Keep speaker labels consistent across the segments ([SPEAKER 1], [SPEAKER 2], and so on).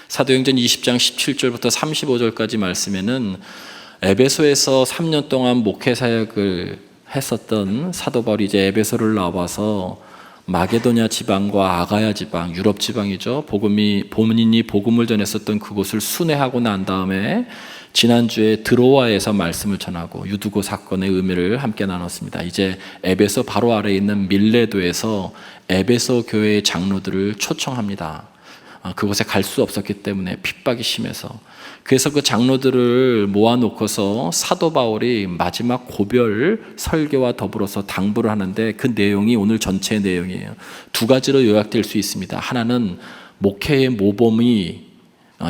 [SPEAKER 1] 사도행전 20장 17절부터 35절까지 말씀에는 에베소에서 3년 동안 목회 사역을 했었던 사도 바울이 이제 에베소를 나와서 마게도냐 지방과 아가야 지방, 유럽 지방이죠. 본인이 복음을 전했었던 그곳을 순회하고 난 다음에 지난주에 드로아에서 말씀을 전하고 유두고 사건의 의미를 함께 나눴습니다. 이제 에베소 바로 아래에 있는 밀레도에서 에베소 교회의 장로들을 초청합니다. 그곳에 갈 수 없었기 때문에 핍박이 심해서, 그래서 그 장로들을 모아놓고서 사도 바울이 마지막 고별 설교와 더불어서 당부를 하는데, 그 내용이 오늘 전체의 내용이에요. 두 가지로 요약될 수 있습니다. 하나는 목회의 모범이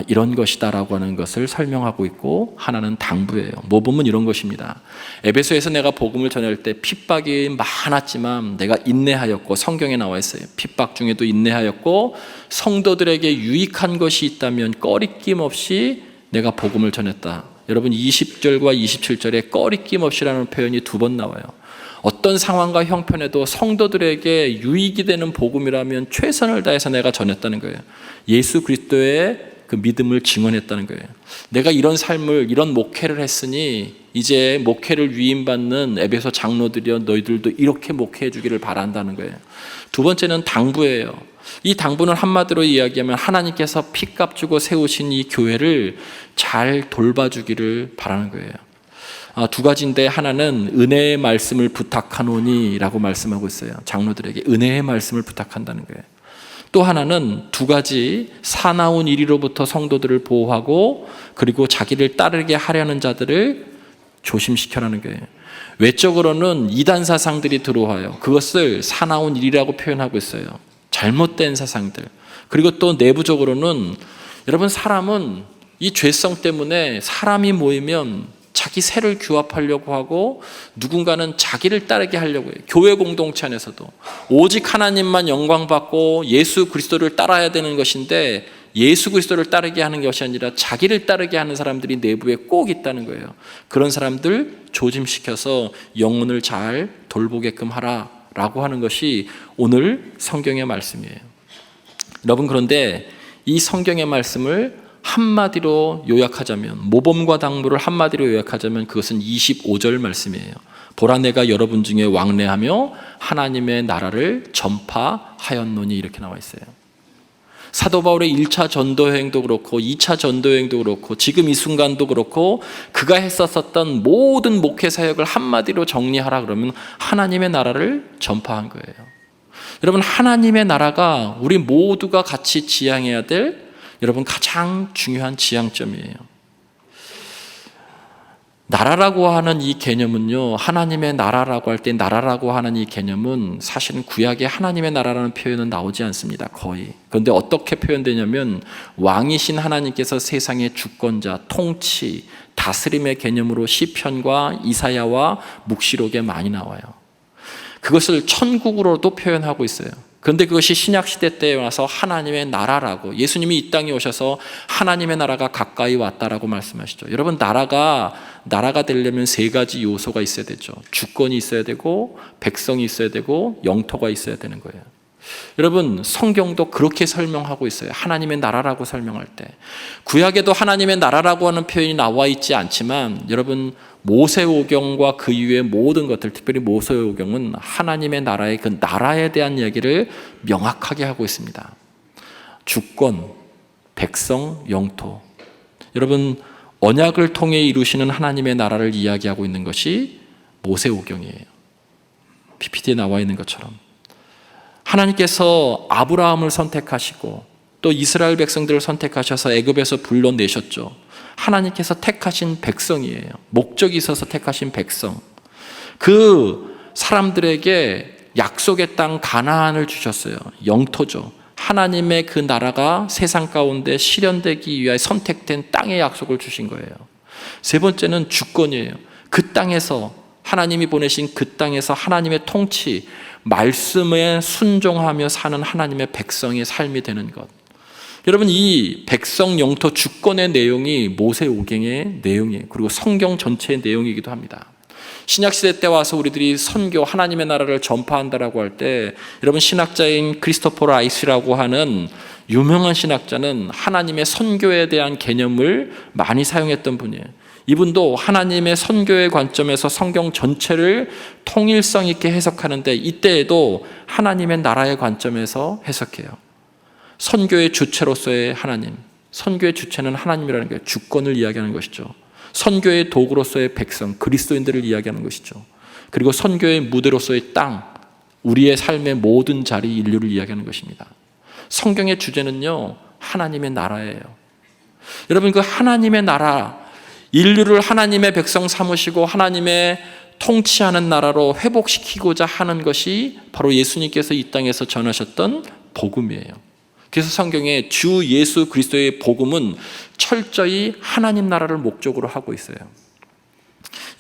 [SPEAKER 1] 이런 것이다라고 하는 것을 설명하고 있고, 하나는 당부예요. 모범은 이런 것입니다. 에베소에서 내가 복음을 전할 때 핍박이 많았지만 내가 인내하였고, 성경에 나와 있어요. 핍박 중에도 인내하였고, 성도들에게 유익한 것이 있다면 꺼리낌 없이 내가 복음을 전했다. 여러분 20절과 27절에 꺼리낌 없이라는 표현이 두 번 나와요. 어떤 상황과 형편에도 성도들에게 유익이 되는 복음이라면 최선을 다해서 내가 전했다는 거예요. 예수 그리스도의 그 믿음을 증언했다는 거예요. 내가 이런 삶을, 이런 목회를 했으니 이제 목회를 위임받는 에베소 장로들이여 너희들도 이렇게 목회해 주기를 바란다는 거예요. 두 번째는 당부예요. 이 당부는 한마디로 이야기하면 하나님께서 피값 주고 세우신 이 교회를 잘 돌봐주기를 바라는 거예요. 두 가지인데, 하나는 은혜의 말씀을 부탁하노니 라고 말씀하고 있어요. 장로들에게 은혜의 말씀을 부탁한다는 거예요. 또 하나는 두 가지, 사나운 이리로부터 성도들을 보호하고 그리고 자기를 따르게 하려는 자들을 조심시켜라는 거예요. 외적으로는 이단 사상들이 들어와요. 그것을 사나운 일이라고 표현하고 있어요. 잘못된 사상들. 그리고 또 내부적으로는, 여러분 사람은 이 죄성 때문에 사람이 모이면 자기 세를 규합하려고 하고 누군가는 자기를 따르게 하려고 해요. 교회 공동체 안에서도 오직 하나님만 영광받고 예수 그리스도를 따라야 되는 것인데, 예수 그리스도를 따르게 하는 것이 아니라 자기를 따르게 하는 사람들이 내부에 꼭 있다는 거예요. 그런 사람들 조심시켜서 영혼을 잘 돌보게끔 하라라고 하는 것이 오늘 성경의 말씀이에요. 여러분, 그런데 이 성경의 말씀을 한마디로 요약하자면, 모범과 당부를 한마디로 요약하자면 그것은 25절 말씀이에요. 보라, 내가 여러분 중에 왕래하며 하나님의 나라를 전파하였노니, 이렇게 나와 있어요. 사도 바울의 1차 전도여행도 그렇고 2차 전도여행도 그렇고 지금 이 순간도 그렇고 그가 했었던 모든 목회 사역을 한마디로 정리하라 그러면 하나님의 나라를 전파한 거예요. 여러분, 하나님의 나라가 우리 모두가 같이 지향해야 될, 여러분, 가장 중요한 지향점이에요. 나라라고 하는 이 개념은요, 하나님의 나라라고 할 때 나라라고 하는 이 개념은 사실은 구약에 하나님의 나라라는 표현은 나오지 않습니다. 거의. 그런데 어떻게 표현되냐면, 왕이신 하나님께서 세상의 주권자, 통치, 다스림의 개념으로 시편과 이사야와 묵시록에 많이 나와요. 그것을 천국으로도 표현하고 있어요. 그런데 그것이 신약시대 때에 와서 하나님의 나라라고, 예수님이 이 땅에 오셔서 하나님의 나라가 가까이 왔다라고 말씀하시죠. 여러분, 나라가 되려면 세 가지 요소가 있어야 되죠. 주권이 있어야 되고, 백성이 있어야 되고, 영토가 있어야 되는 거예요. 여러분, 성경도 그렇게 설명하고 있어요. 하나님의 나라라고 설명할 때. 구약에도 하나님의 나라라고 하는 표현이 나와 있지 않지만, 여러분, 모세오경과 그 이후의 모든 것들, 특별히 모세오경은 하나님의 나라의 그 나라에 대한 얘기를 명확하게 하고 있습니다. 주권, 백성, 영토. 여러분, 언약을 통해 이루시는 하나님의 나라를 이야기하고 있는 것이 모세오경이에요. PPT에 나와 있는 것처럼 하나님께서 아브라함을 선택하시고 또 이스라엘 백성들을 선택하셔서 애굽에서 불러내셨죠. 하나님께서 택하신 백성이에요. 목적이 있어서 택하신 백성. 그 사람들에게 약속의 땅 가나안을 주셨어요. 영토죠. 하나님의 그 나라가 세상 가운데 실현되기 위하여 선택된 땅의 약속을 주신 거예요. 세 번째는 주권이에요. 그 땅에서, 하나님이 보내신 그 땅에서 하나님의 통치, 말씀에 순종하며 사는 하나님의 백성의 삶이 되는 것. 여러분, 이 백성, 영토, 주권의 내용이 모세오경의 내용이에요. 그리고 성경 전체의 내용이기도 합니다. 신약시대 때 와서 우리들이 선교, 하나님의 나라를 전파한다라고 할 때, 여러분 신학자인 크리스토퍼 라이스라고 하는 유명한 신학자는 하나님의 선교에 대한 개념을 많이 사용했던 분이에요. 이분도 하나님의 선교의 관점에서 성경 전체를 통일성 있게 해석하는데, 이때에도 하나님의 나라의 관점에서 해석해요. 선교의 주체로서의 하나님, 선교의 주체는 하나님이라는 게 주권을 이야기하는 것이죠. 선교의 도구로서의 백성, 그리스도인들을 이야기하는 것이죠. 그리고 선교의 무대로서의 땅, 우리의 삶의 모든 자리, 인류를 이야기하는 것입니다. 성경의 주제는요, 하나님의 나라예요. 여러분, 그 하나님의 나라, 인류를 하나님의 백성 삼으시고 하나님의 통치하는 나라로 회복시키고자 하는 것이 바로 예수님께서 이 땅에서 전하셨던 복음이에요. 그래서 성경에 주 예수 그리스도의 복음은 철저히 하나님 나라를 목적으로 하고 있어요.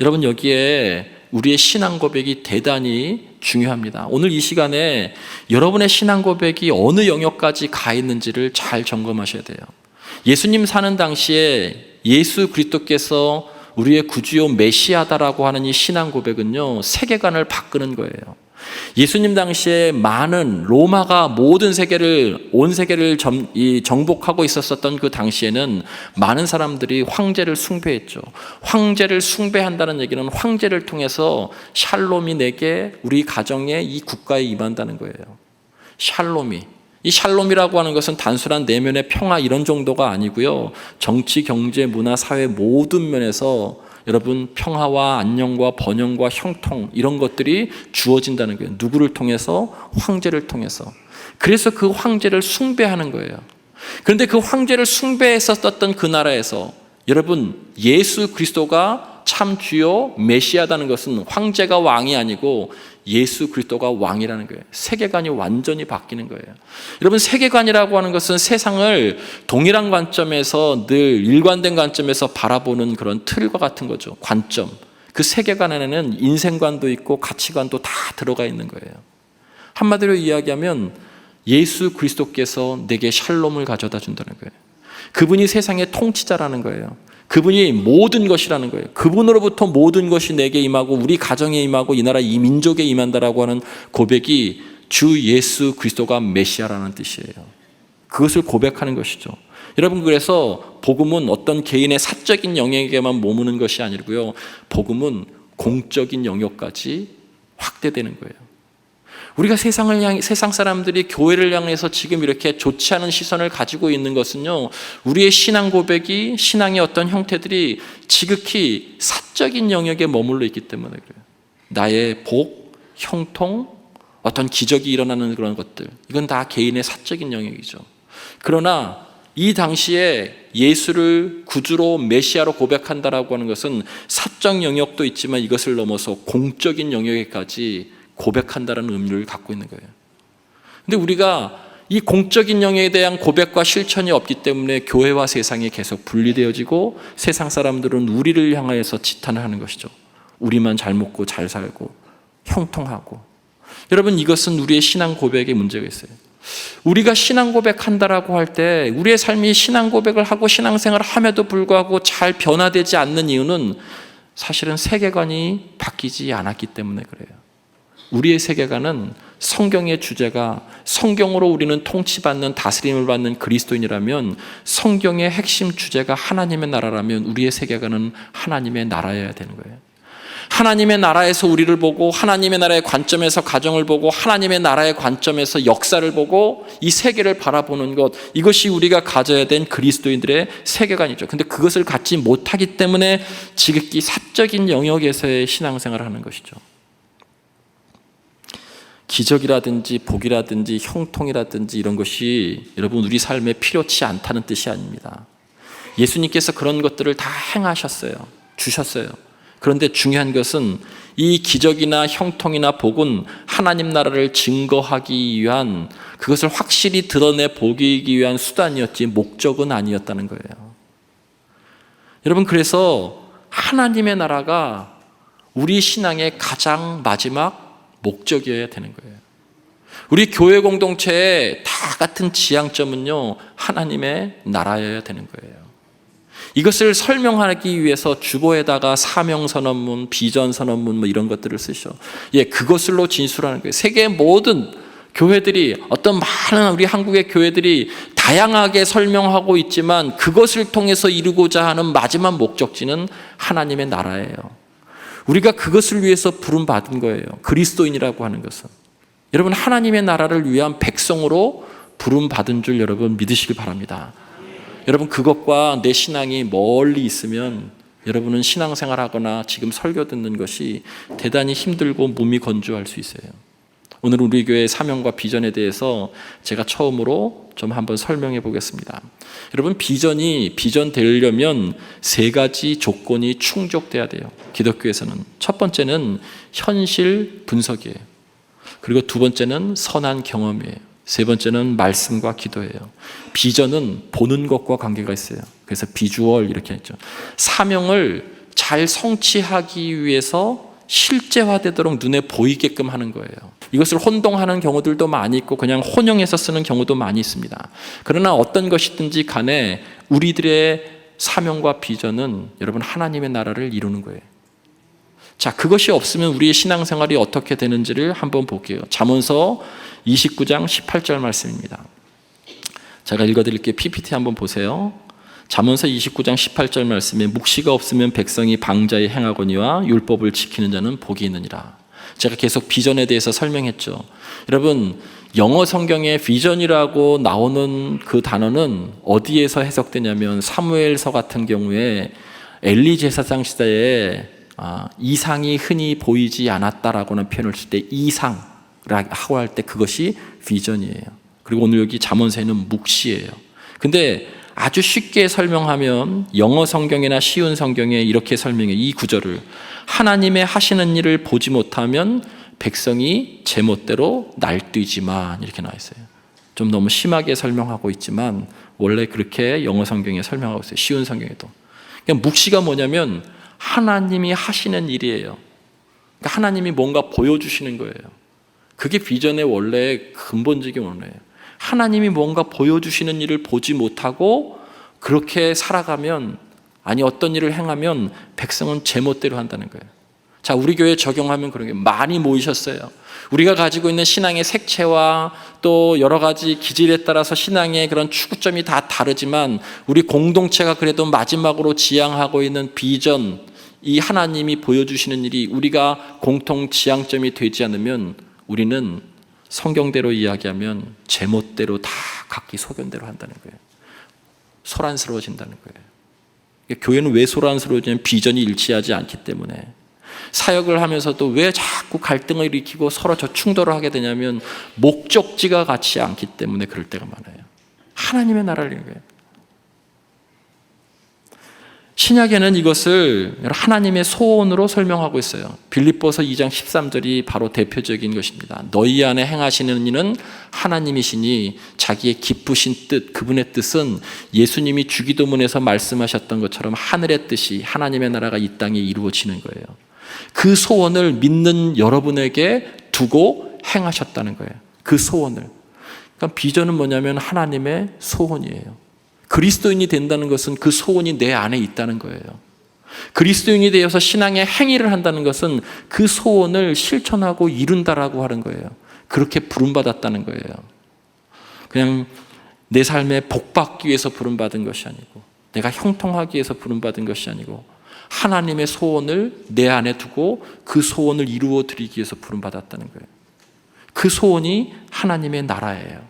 [SPEAKER 1] 여러분, 여기에 우리의 신앙 고백이 대단히 중요합니다. 오늘 이 시간에 여러분의 신앙 고백이 어느 영역까지 가 있는지를 잘 점검하셔야 돼요. 예수님 사는 당시에 예수 그리스도께서 우리의 구주요 메시아다라고 하는 이 신앙 고백은요, 세계관을 바꾸는 거예요. 예수님 당시에 많은 로마가 모든 세계를, 온 세계를 정복하고 있었던 그 당시에는 많은 사람들이 황제를 숭배했죠. 황제를 숭배한다는 얘기는 황제를 통해서 샬롬이 내게, 우리 가정에, 이 국가에 임한다는 거예요. 샬롬이. 이 샬롬이라고 하는 것은 단순한 내면의 평화 이런 정도가 아니고요, 정치, 경제, 문화, 사회 모든 면에서 여러분 평화와 안녕과 번영과 형통, 이런 것들이 주어진다는 거예요. 누구를 통해서? 황제를 통해서. 그래서 그 황제를 숭배하는 거예요. 그런데 그 황제를 숭배했었던 그 나라에서 여러분, 예수 그리스도가 참 주요 메시아다는 것은 황제가 왕이 아니고 예수 그리스도가 왕이라는 거예요. 세계관이 완전히 바뀌는 거예요. 여러분, 세계관이라고 하는 것은 세상을 동일한 관점에서, 늘 일관된 관점에서 바라보는 그런 틀과 같은 거죠. 관점. 그 세계관 안에는 인생관도 있고 가치관도 다 들어가 있는 거예요. 한마디로 이야기하면 예수 그리스도께서 내게 샬롬을 가져다 준다는 거예요. 그분이 세상의 통치자라는 거예요. 그분이 모든 것이라는 거예요. 그분으로부터 모든 것이 내게 임하고 우리 가정에 임하고 이 나라 이 민족에 임한다라고 하는 고백이 주 예수 그리스도가 메시아라는 뜻이에요. 그것을 고백하는 것이죠. 여러분, 그래서 복음은 어떤 개인의 사적인 영역에만 머무는 것이 아니고요, 복음은 공적인 영역까지 확대되는 거예요. 우리가 세상 사람들이 교회를 향해서 지금 이렇게 좋지 않은 시선을 가지고 있는 것은요, 우리의 신앙 고백이, 신앙의 어떤 형태들이 지극히 사적인 영역에 머물러 있기 때문에 그래요. 나의 복, 형통, 어떤 기적이 일어나는 그런 것들, 이건 다 개인의 사적인 영역이죠. 그러나 이 당시에 예수를 구주로 메시아로 고백한다라고 하는 것은 사적 영역도 있지만 이것을 넘어서 공적인 영역에까지 고백한다는 의미를 갖고 있는 거예요. 근데 우리가 이 공적인 영역에 대한 고백과 실천이 없기 때문에 교회와 세상이 계속 분리되어지고 세상 사람들은 우리를 향하여서 지탄을 하는 것이죠. 우리만 잘 먹고 잘 살고 형통하고. 여러분, 이것은 우리의 신앙 고백에 문제가 있어요. 우리가 신앙 고백한다라고 할 때 우리의 삶이 신앙 고백을 하고 신앙생활을 함에도 불구하고 잘 변화되지 않는 이유는 사실은 세계관이 바뀌지 않았기 때문에 그래요. 우리의 세계관은 성경의 주제가, 성경으로 우리는 통치받는, 다스림을 받는 그리스도인이라면, 성경의 핵심 주제가 하나님의 나라라면 우리의 세계관은 하나님의 나라여야 되는 거예요. 하나님의 나라에서 우리를 보고, 하나님의 나라의 관점에서 가정을 보고, 하나님의 나라의 관점에서 역사를 보고 이 세계를 바라보는 것, 이것이 우리가 가져야 된 그리스도인들의 세계관이죠. 근데 그것을 갖지 못하기 때문에 지극히 사적인 영역에서의 신앙생활을 하는 것이죠. 기적이라든지 복이라든지 형통이라든지 이런 것이 여러분 우리 삶에 필요치 않다는 뜻이 아닙니다. 예수님께서 그런 것들을 다 행하셨어요. 주셨어요. 그런데 중요한 것은 이 기적이나 형통이나 복은 하나님 나라를 증거하기 위한, 그것을 확실히 드러내 보이기 위한 수단이었지 목적은 아니었다는 거예요. 여러분, 그래서 하나님의 나라가 우리 신앙의 가장 마지막 목적이어야 되는 거예요. 우리 교회 공동체의 다 같은 지향점은요, 하나님의 나라여야 되는 거예요. 이것을 설명하기 위해서 주보에다가 사명선언문, 비전선언문 뭐 이런 것들을 쓰셔. 그것을로 진술하는 거예요. 세계의 모든 교회들이, 어떤 많은 우리 한국의 교회들이 다양하게 설명하고 있지만 그것을 통해서 이루고자 하는 마지막 목적지는 하나님의 나라예요. 우리가 그것을 위해서 부름받은 거예요. 그리스도인이라고 하는 것은. 여러분, 하나님의 나라를 위한 백성으로 부름받은 줄 여러분 믿으시기 바랍니다. 여러분, 그것과 내 신앙이 멀리 있으면 여러분은 신앙생활하거나 지금 설교 듣는 것이 대단히 힘들고 몸이 건조할 수 있어요. 오늘 우리 교회의 사명과 비전에 대해서 제가 처음으로 좀 한번 설명해 보겠습니다. 여러분, 비전 되려면 세 가지 조건이 충족돼야 돼요. 기독교에서는. 첫 번째는 현실 분석이에요. 그리고 두 번째는 선한 경험이에요. 세 번째는 말씀과 기도예요. 비전은 보는 것과 관계가 있어요. 그래서 비주얼 이렇게 했죠. 사명을 잘 성취하기 위해서 실제화되도록 눈에 보이게끔 하는 거예요. 이것을 혼동하는 경우들도 많이 있고 그냥 혼용해서 쓰는 경우도 많이 있습니다. 그러나 어떤 것이든지 간에 우리들의 사명과 비전은 여러분 하나님의 나라를 이루는 거예요. 자, 그것이 없으면 우리의 신앙생활이 어떻게 되는지를 한번 볼게요. 잠언서 29장 18절 말씀입니다. 제가 읽어드릴게요. PPT 한번 보세요. 잠언서 29장 18절 말씀에 묵시가 없으면 백성이 방자에 행하거니와 율법을 지키는 자는 복이 있느니라. 제가 계속 비전에 대해서 설명했죠. 여러분, 영어 성경에 비전이라고 나오는 그 단어는 어디에서 해석되냐면 사무엘서 같은 경우에 엘리 제사장 시대에 이상이 흔히 보이지 않았다라고는 표현을 쓸 때 이상이라고 할 때 그것이 비전이에요. 그리고 오늘 여기 잠언서에는 묵시예요. 근데 아주 쉽게 설명하면 영어 성경이나 쉬운 성경에 이렇게 설명해. 이 구절을 하나님의 하시는 일을 보지 못하면 백성이 제멋대로 날뛰지만 이렇게 나와 있어요. 좀 너무 심하게 설명하고 있지만 원래 그렇게 영어 성경에 설명하고 있어요. 쉬운 성경에도. 그러니까 묵시가 뭐냐면 하나님이 하시는 일이에요. 그러니까 하나님이 뭔가 보여주시는 거예요. 그게 비전의 원래 근본적인 원리예요. 하나님이 뭔가 보여주시는 일을 보지 못하고 그렇게 살아가면, 아니 어떤 일을 행하면 백성은 제멋대로 한다는 거예요. 자, 우리 교회에 적용하면 그런 게 많이 모이셨어요. 우리가 가지고 있는 신앙의 색채와 또 여러 가지 기질에 따라서 신앙의 그런 추구점이 다 다르지만 우리 공동체가 그래도 마지막으로 지향하고 있는 비전, 이 하나님이 보여주시는 일이 우리가 공통 지향점이 되지 않으면 우리는 성경대로 이야기하면 제멋대로 다 각기 소견대로 한다는 거예요. 소란스러워진다는 거예요. 교회는 왜 소란스러워지냐면 비전이 일치하지 않기 때문에. 사역을 하면서도 왜 자꾸 갈등을 일으키고 서로 저 충돌을 하게 되냐면 목적지가 같지 않기 때문에 그럴 때가 많아요. 하나님의 나라를 이루는 거예요. 신약에는 이것을 하나님의 소원으로 설명하고 있어요. 빌립보서 2장 13절이 바로 대표적인 것입니다. 너희 안에 행하시는 이는 하나님이시니 자기의 기쁘신 뜻, 그분의 뜻은 예수님이 주기도문에서 말씀하셨던 것처럼 하늘의 뜻이, 하나님의 나라가 이 땅에 이루어지는 거예요. 그 소원을 믿는 여러분에게 두고 행하셨다는 거예요. 그 소원을. 그러니까 비전은 뭐냐면 하나님의 소원이에요. 그리스도인이 된다는 것은 그 소원이 내 안에 있다는 거예요. 그리스도인이 되어서 신앙의 행위를 한다는 것은 그 소원을 실천하고 이룬다라고 하는 거예요. 그렇게 부름받았다는 거예요. 그냥 내 삶에 복받기 위해서 부름받은 것이 아니고 내가 형통하기 위해서 부름받은 것이 아니고 하나님의 소원을 내 안에 두고 그 소원을 이루어 드리기 위해서 부름받았다는 거예요. 그 소원이 하나님의 나라예요.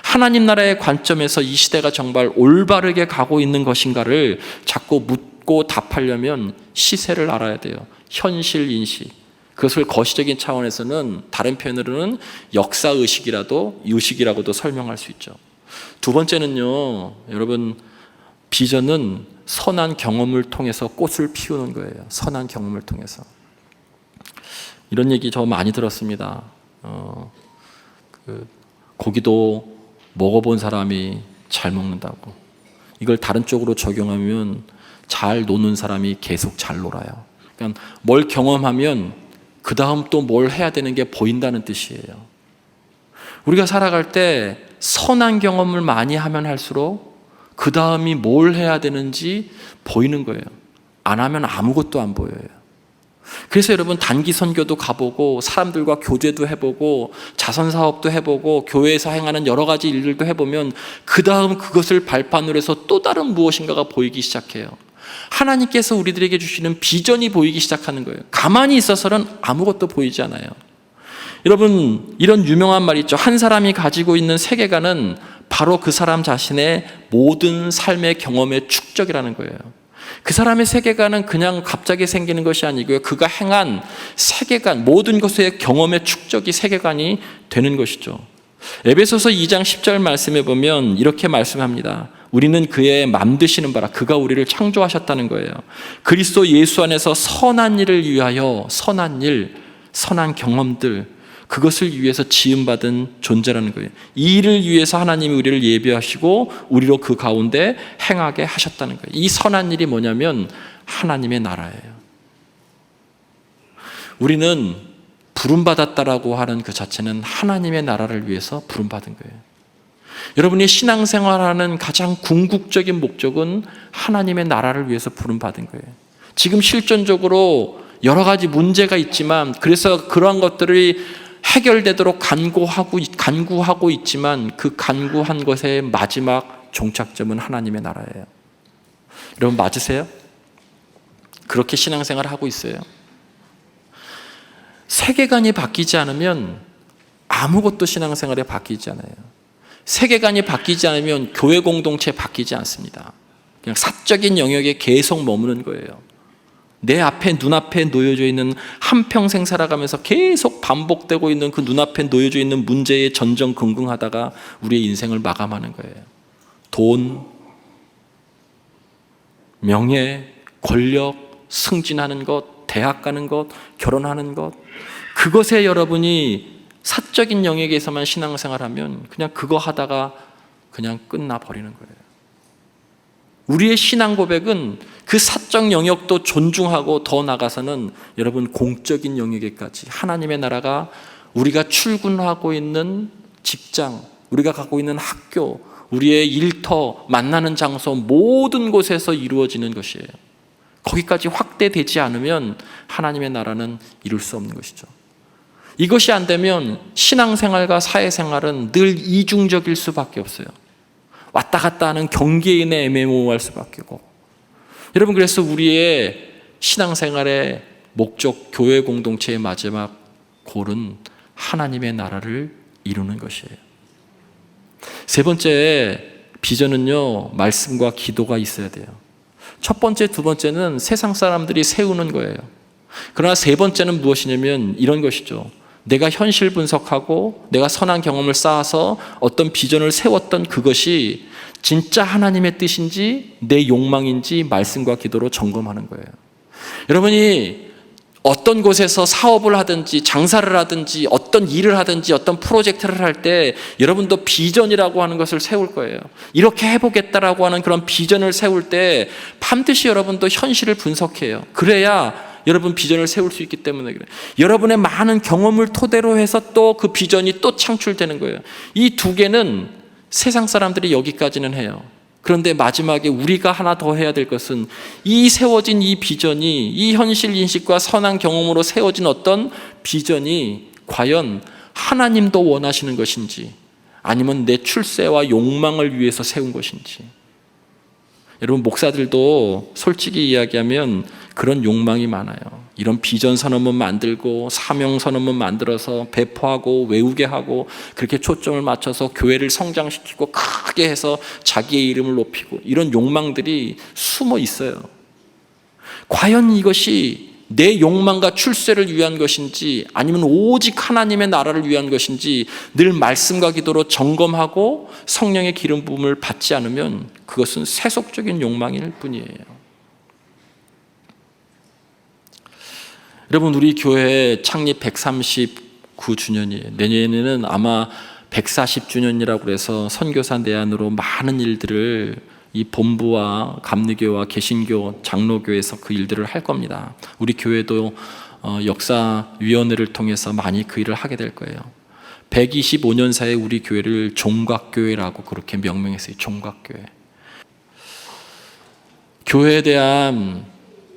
[SPEAKER 1] 하나님 나라의 관점에서 이 시대가 정말 올바르게 가고 있는 것인가를 자꾸 묻고 답하려면 시세를 알아야 돼요. 현실 인식. 그것을 거시적인 차원에서는 다른 표현으로는 의식이라고도 설명할 수 있죠. 두 번째는요, 여러분, 비전은 선한 경험을 통해서 꽃을 피우는 거예요. 선한 경험을 통해서. 이런 얘기 저 많이 들었습니다. 고기도 먹어본 사람이 잘 먹는다고. 이걸 다른 쪽으로 적용하면 잘 노는 사람이 계속 잘 놀아요. 그러니까 뭘 경험하면 그 다음 또 뭘 해야 되는 게 보인다는 뜻이에요. 우리가 살아갈 때 선한 경험을 많이 하면 할수록 그 다음이 뭘 해야 되는지 보이는 거예요. 안 하면 아무것도 안 보여요. 그래서 여러분 단기 선교도 가보고 사람들과 교제도 해보고 자선사업도 해보고 교회에서 행하는 여러 가지 일들도 해보면 그 다음 그것을 발판으로 해서 또 다른 무엇인가가 보이기 시작해요. 하나님께서 우리들에게 주시는 비전이 보이기 시작하는 거예요. 가만히 있어서는 아무것도 보이지 않아요. 여러분, 이런 유명한 말이 있죠. 한 사람이 가지고 있는 세계관은 바로 그 사람 자신의 모든 삶의 경험의 축적이라는 거예요. 그 사람의 세계관은 그냥 갑자기 생기는 것이 아니고요. 그가 행한 세계관, 모든 것의 경험의 축적이 세계관이 되는 것이죠. 에베소서 2장 10절 말씀에 보면 이렇게 말씀합니다. 우리는 그의 맘드시는 바라, 그가 우리를 창조하셨다는 거예요. 그리스도 예수 안에서 선한 일을 위하여, 선한 일, 선한 경험들, 그것을 위해서 지음받은 존재라는 거예요. 이 일을 위해서 하나님이 우리를 예비하시고 우리로 그 가운데 행하게 하셨다는 거예요. 이 선한 일이 뭐냐면 하나님의 나라예요. 우리는 부름받았다라고 하는 그 자체는 하나님의 나라를 위해서 부름받은 거예요. 여러분이 신앙생활하는 가장 궁극적인 목적은 하나님의 나라를 위해서 부름받은 거예요. 지금 실존적으로 여러 가지 문제가 있지만, 그래서 그러한 것들이 해결되도록 간구하고 있지만 그 간구한 것의 마지막 종착점은 하나님의 나라예요. 여러분 맞으세요? 그렇게 신앙생활을 하고 있어요. 세계관이 바뀌지 않으면 아무것도 신앙생활에 바뀌지 않아요. 세계관이 바뀌지 않으면 교회 공동체 바뀌지 않습니다. 그냥 사적인 영역에 계속 머무는 거예요. 내 앞에, 눈앞에 놓여져 있는, 한평생 살아가면서 계속 반복되고 있는 그 눈앞에 놓여져 있는 문제에 전전긍긍하다가 우리의 인생을 마감하는 거예요. 돈, 명예, 권력, 승진하는 것, 대학 가는 것, 결혼하는 것, 그것에 여러분이 사적인 영역에서만 신앙생활하면 그냥 그거 하다가 그냥 끝나버리는 거예요. 우리의 신앙 고백은 그 사적 영역도 존중하고 더 나아가서는 여러분 공적인 영역에까지, 하나님의 나라가 우리가 출근하고 있는 직장, 우리가 가고 있는 학교, 우리의 일터, 만나는 장소, 모든 곳에서 이루어지는 것이에요. 거기까지 확대되지 않으면 하나님의 나라는 이룰 수 없는 것이죠. 이것이 안 되면 신앙생활과 사회생활은 늘 이중적일 수밖에 없어요. 왔다 갔다 하는 경계인의 애매모호할 수밖에 없고. 여러분, 그래서 우리의 신앙생활의 목적, 교회 공동체의 마지막 골은 하나님의 나라를 이루는 것이에요. 세 번째 비전은요, 말씀과 기도가 있어야 돼요. 첫 번째, 두 번째는 세상 사람들이 세우는 거예요. 그러나 세 번째는 무엇이냐면 이런 것이죠. 내가 현실 분석하고 내가 선한 경험을 쌓아서 어떤 비전을 세웠던 그것이 진짜 하나님의 뜻인지 내 욕망인지 말씀과 기도로 점검하는 거예요. 여러분이 어떤 곳에서 사업을 하든지 장사를 하든지 어떤 일을 하든지 어떤 프로젝트를 할 때 여러분도 비전이라고 하는 것을 세울 거예요. 이렇게 해보겠다라고 하는 그런 비전을 세울 때 반드시 여러분도 현실을 분석해요. 그래야 여러분 비전을 세울 수 있기 때문에 그래요. 여러분의 많은 경험을 토대로 해서 또 그 비전이 또 창출되는 거예요. 이 두 개는 세상 사람들이 여기까지는 해요. 그런데 마지막에 우리가 하나 더 해야 될 것은 이 세워진 이 비전이, 이 현실 인식과 선한 경험으로 세워진 어떤 비전이 과연 하나님도 원하시는 것인지 아니면 내 출세와 욕망을 위해서 세운 것인지. 여러분 목사들도 솔직히 이야기하면 그런 욕망이 많아요. 이런 비전 선언문 만들고 사명 선언문 만들어서 배포하고 외우게 하고 그렇게 초점을 맞춰서 교회를 성장시키고 크게 해서 자기의 이름을 높이고 이런 욕망들이 숨어 있어요. 과연 이것이 내 욕망과 출세를 위한 것인지 아니면 오직 하나님의 나라를 위한 것인지 늘 말씀과 기도로 점검하고 성령의 기름 부음을 받지 않으면 그것은 세속적인 욕망일 뿐이에요. 여러분 우리 교회 창립 139주년이에요. 내년에는 아마 140주년이라고 그래서 선교사 내한으로 많은 일들을 이 본부와 감리교와 개신교 장로교에서 그 일들을 할 겁니다. 우리 교회도 역사위원회를 통해서 많이 그 일을 하게 될 거예요. 125년사에 우리 교회를 종각교회라고 그렇게 명명했어요. 종각교회. 교회에 대한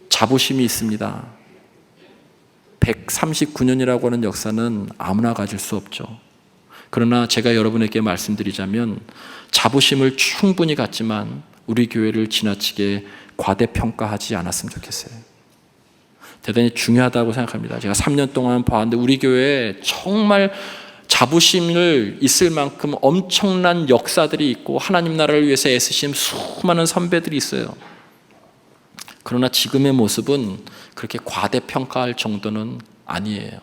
[SPEAKER 1] 자부심이 있습니다. 139년이라고 하는 역사는 아무나 가질 수 없죠. 그러나 제가 여러분에게 말씀드리자면 자부심을 충분히 갖지만 우리 교회를 지나치게 과대평가하지 않았으면 좋겠어요. 대단히 중요하다고 생각합니다. 제가 3년 동안 봤는데 우리 교회에 정말 자부심을 있을 만큼 엄청난 역사들이 있고 하나님 나라를 위해서 애쓰신 수많은 선배들이 있어요. 그러나 지금의 모습은 그렇게 과대평가할 정도는 아니에요.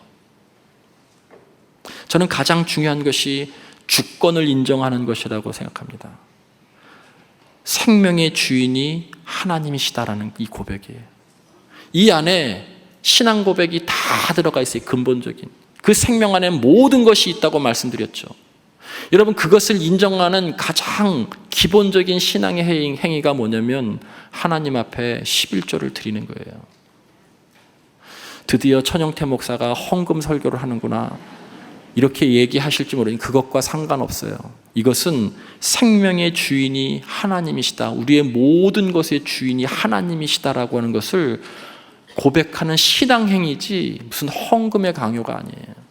[SPEAKER 1] 저는 가장 중요한 것이 주권을 인정하는 것이라고 생각합니다. 생명의 주인이 하나님이시다라는 이 고백이에요. 이 안에 신앙 고백이 다 들어가 있어요. 근본적인. 그 생명 안에 모든 것이 있다고 말씀드렸죠. 여러분, 그것을 인정하는 가장 기본적인 신앙의 행위가 뭐냐면 하나님 앞에 11조를 드리는 거예요. 드디어 천영태 목사가 헌금 설교를 하는구나, 이렇게 얘기하실지 모르니 그것과 상관없어요. 이것은 생명의 주인이 하나님이시다, 우리의 모든 것의 주인이 하나님이시다라고 하는 것을 고백하는 신앙행위지 무슨 헌금의 강요가 아니에요.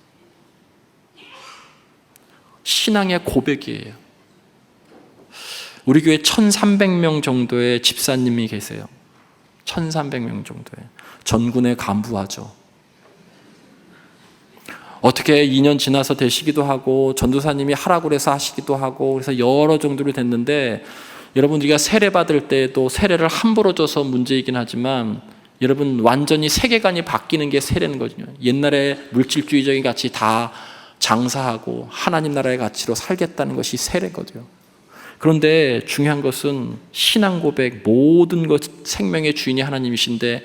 [SPEAKER 1] 신앙의 고백이에요. 우리 교회 1,300명 정도의 집사님이 계세요. 1,300명 정도의. 전군에 간부하죠. 어떻게 2년 지나서 되시기도 하고 전도사님이 하라고 해서 하시기도 하고 그래서 여러 정도로 됐는데, 여러분 우리가 세례 받을 때도 세례를 함부로 줘서 문제이긴 하지만 여러분 완전히 세계관이 바뀌는 게 세례는 거죠. 옛날에 물질주의적인 가치 다 장사하고 하나님 나라의 가치로 살겠다는 것이 세례거든요. 그런데 중요한 것은 신앙 고백, 모든 것 생명의 주인이 하나님이신데,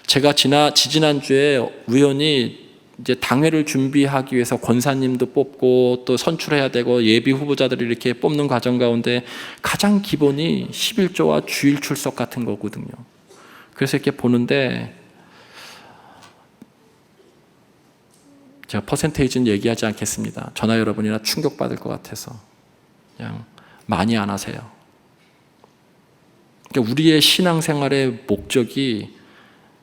[SPEAKER 1] 제가 지지난주에 우연히 이제 당회를 준비하기 위해서 권사님도 뽑고 또 선출해야 되고 예비 후보자들을 이렇게 뽑는 과정 가운데 가장 기본이 11조와 주일 출석 같은 거거든요. 그래서 이렇게 보는데 제가 퍼센테이지는 얘기하지 않겠습니다. 저나 여러분이나 충격받을 것 같아서 그냥 많이 안 하세요. 그러니까 우리의 신앙생활의 목적이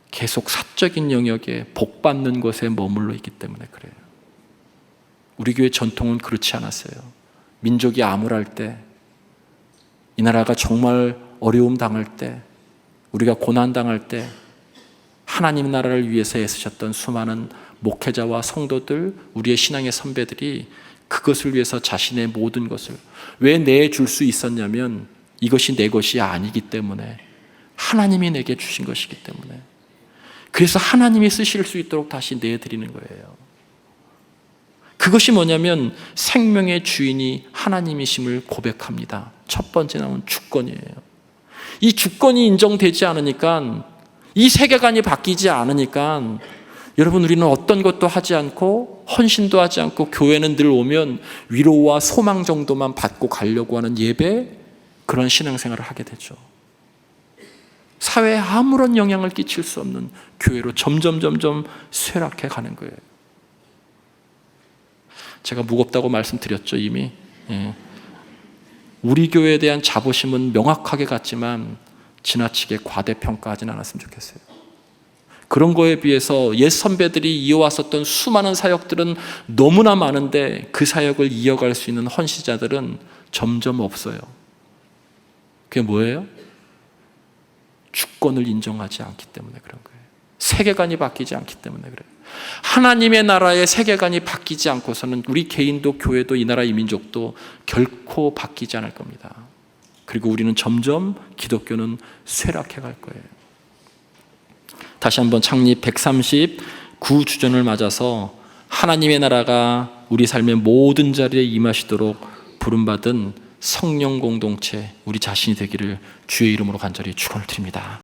[SPEAKER 1] 계속 사적인 영역에 복받는 것에 머물러 있기 때문에 그래요. 우리 교회 전통은 그렇지 않았어요. 민족이 암울할 때, 이 나라가 정말 어려움 당할 때, 우리가 고난 당할 때 하나님 나라를 위해서 애쓰셨던 수많은 목회자와 성도들, 우리의 신앙의 선배들이 그것을 위해서 자신의 모든 것을 왜 내줄 수 있었냐면 이것이 내 것이 아니기 때문에, 하나님이 내게 주신 것이기 때문에, 그래서 하나님이 쓰실 수 있도록 다시 내드리는 거예요. 그것이 뭐냐면 생명의 주인이 하나님이심을 고백합니다. 첫 번째 나온 주권이에요. 이 주권이 인정되지 않으니까, 이 세계관이 바뀌지 않으니까 여러분 우리는 어떤 것도 하지 않고 헌신도 하지 않고 교회는 늘 오면 위로와 소망 정도만 받고 가려고 하는 예배, 그런 신앙생활을 하게 되죠. 사회에 아무런 영향을 끼칠 수 없는 교회로 점점 쇠락해 가는 거예요. 제가 무겁다고 말씀드렸죠, 이미. 우리 교회에 대한 자부심은 명확하게 갖지만 지나치게 과대평가하지는 않았으면 좋겠어요. 그런 거에 비해서 옛 선배들이 이어왔었던 수많은 사역들은 너무나 많은데 그 사역을 이어갈 수 있는 헌신자들은 점점 없어요. 그게 뭐예요? 주권을 인정하지 않기 때문에 그런 거예요. 세계관이 바뀌지 않기 때문에 그래요. 하나님의 나라의 세계관이 바뀌지 않고서는 우리 개인도 교회도 이 나라 이 민족도 결코 바뀌지 않을 겁니다. 그리고 우리는 점점 기독교는 쇠락해 갈 거예요. 다시 한번 창립 139주년을 맞아서 하나님의 나라가 우리 삶의 모든 자리에 임하시도록 부름받은 성령 공동체, 우리 자신이 되기를 주의 이름으로 간절히 축원을 드립니다.